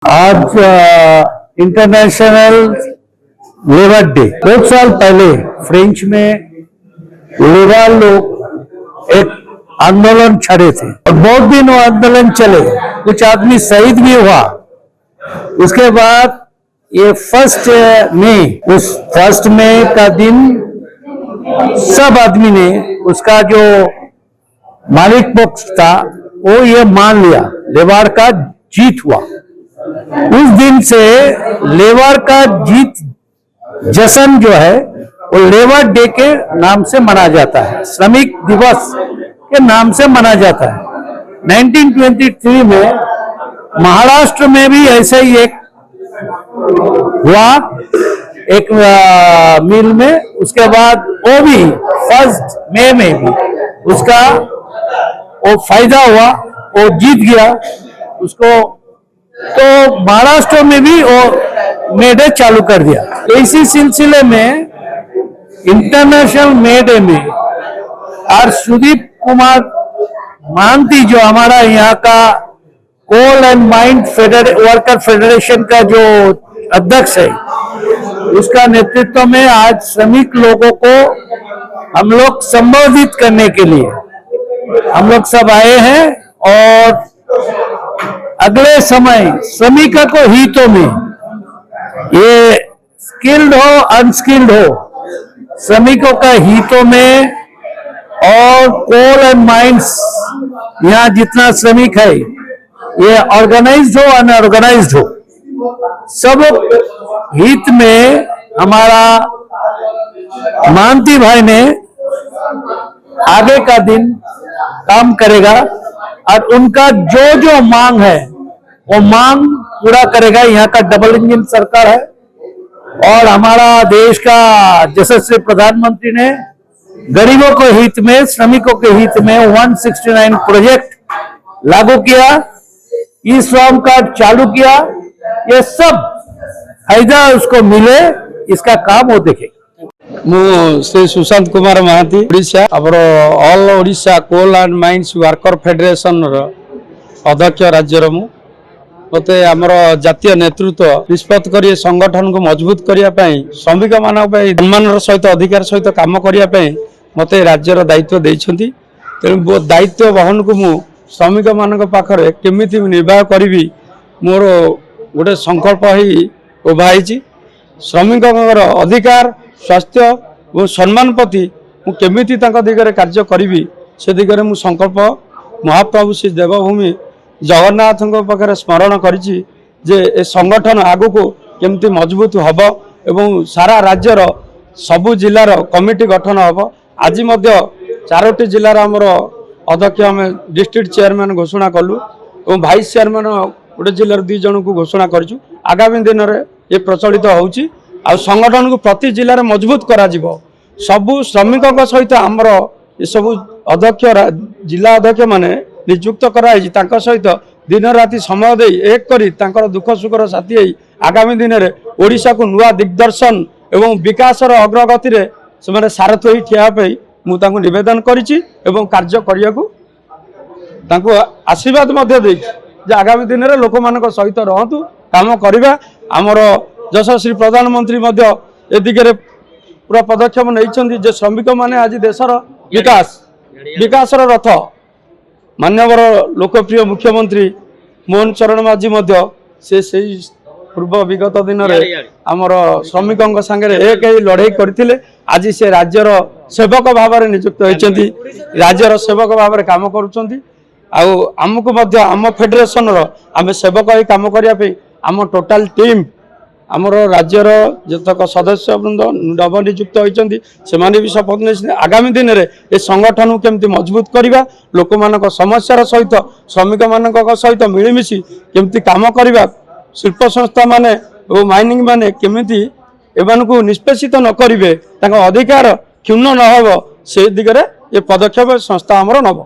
आज international labour day. 2 साल पहले फ्रेंच में लेबर लोग एक आंदोलन छड़े थे और बहुत दिन वो आंदोलन चले, कुछ आदमी शहीद भी हुआ। उसके बाद ये 1 मई, उस 1 मई का दिन सब आदमी ने उसका जो मालिक पक्ष था वो ये मान लिया, लेबर का जीत हुआ। उस दिन से लेबर का जीत जश्न जो है वो लेबर डे के नाम से मना जाता है, श्रमिक दिवस के नाम से मना जाता है। 1923 में महाराष्ट्र में भी ऐसे ही एक हुआ, एक मिल में। उसके बाद वो भी 1 मई में भी उसका वो फायदा हुआ, वो जीत गया उसको। तो महाराष्ट्र में भी वो मे डे चालू कर दिया। इसी सिलसिले में इंटरनेशनल मे डे में और सुदीप कुमार महांती जो हमारा यहाँ का कोल एंड माइन वर्कर फेडरेशन का जो अध्यक्ष है, उसका नेतृत्व में आज श्रमिक लोगों को हम लोग संबोधित करने के लिए हम लोग सब आए हैं। और अगले समय श्रमिकों को हितों में, ये स्किल्ड हो अनस्किल्ड हो, श्रमिकों का हितों में और कोल एंड माइंस यहाँ जितना श्रमिक है, ये ऑर्गेनाइज्ड हो अनऑर्गेनाइज्ड हो, सब हित में हमारा महांती भाई ने आगे का दिन काम करेगा और उनका जो जो मांग है वो मांग पूरा करेगा। यहाँ का डबल इंजन सरकार है और हमारा देश का यशस्वी प्रधानमंत्री ने गरीबों के हित में, श्रमिकों के हित में 169 प्रोजेक्ट लागू किया, ई श्रम कार्ड चालू किया। ये सब फायदा उसको मिले, इसका काम वो देखे। श्री सुशांत कुमार महांती, ओडिशा आमर all Odisha coal and mines worker federation अध्यक्ष राज्यर मते आमर जातीय नेतृत्व निष्पत्ति कर संगठन को मजबूत करने श्रमिक मान सम्मान सहित अधिकार सहित काम करने मत राज्यर दायित्व देइछंती। तेणु वो दायित्व वहन को मु श्रमिक मान पाखरे केमिति निर्वाह करी मोर गोटे संकल्प ही उभाई। श्रमिक अधिकार, स्वास्थ्य और सम्मान प्रति मु केमिति दिगरे कार्य करी से दिगरे मु संकल्प महाप्रभु श्री देवभूमि जगन्नाथ पाखे स्मरण करिछि जे ए संगठन आगु को केमती मजबूत हब एवं सारा राज्यर सबु जिलार कमिटी गठन हब। आज मध्य 4टी जिलार आमर अध्यक्ष आम डिस्ट्रिक्ट चेयरमैन घोषणा कलु और भाइस चेयरमैन गोटे जिलार 2 जन को घोषणा करूँ। आगामी दिन में ये प्रचलित होउछि आ संगठन को प्रति जिले में मजबूत करा सबु श्रमिकों सहित आमर ये सबु अध्यक्ष जिला अध्यक्ष माने नियुक्त कराई सहित दिन राति समय दे एक करी दुख सुखर साथी है। आगामी दिन में ओडिशा को नुआ दिग्दर्शन एवं विकासर अग्रगति से सारथी हो ठियापाई मुझे निवेदन करिछि एवं कार्य करने को आशीर्वाद आगामी दिन में लोक मान सहित रहतु काम करवा। आमर यशस्वी प्रधानमंत्री ए दिगरे पूरा पदक्षेप नहीं श्रमिक माने आज देशर विकासर रथ मान्यवर लोकप्रिय मुख्यमंत्री मोहन चरण माझी से पूर्व विगत दिन में आमर श्रमिकों सांगे एक लड़ाई करते। आज से राज्यर सेवक भाव में नियुक्त होती, राज्यर सेवक भाव में काम करुँच। आमको आम फेडरेशन आम सेवक ही काम करने आम टोटाल टीम आमर राज्यर जतक सदस्य वृंद नव नियुक्त होती से भी शपथ नहीं। आगामी दिन में ये संगठन केमती मजबूत करवा, लोक मान समस्या सहित श्रमिक मान सहित मिलमिशि केमती काम करवा, शिल्प संस्था माने और माइनिंग माने केमिति एमान को निष्पेषित न करिवे, अधिकार क्षुण्ण न हो से दिगरे ये पदक्षेप संस्था आमर नब।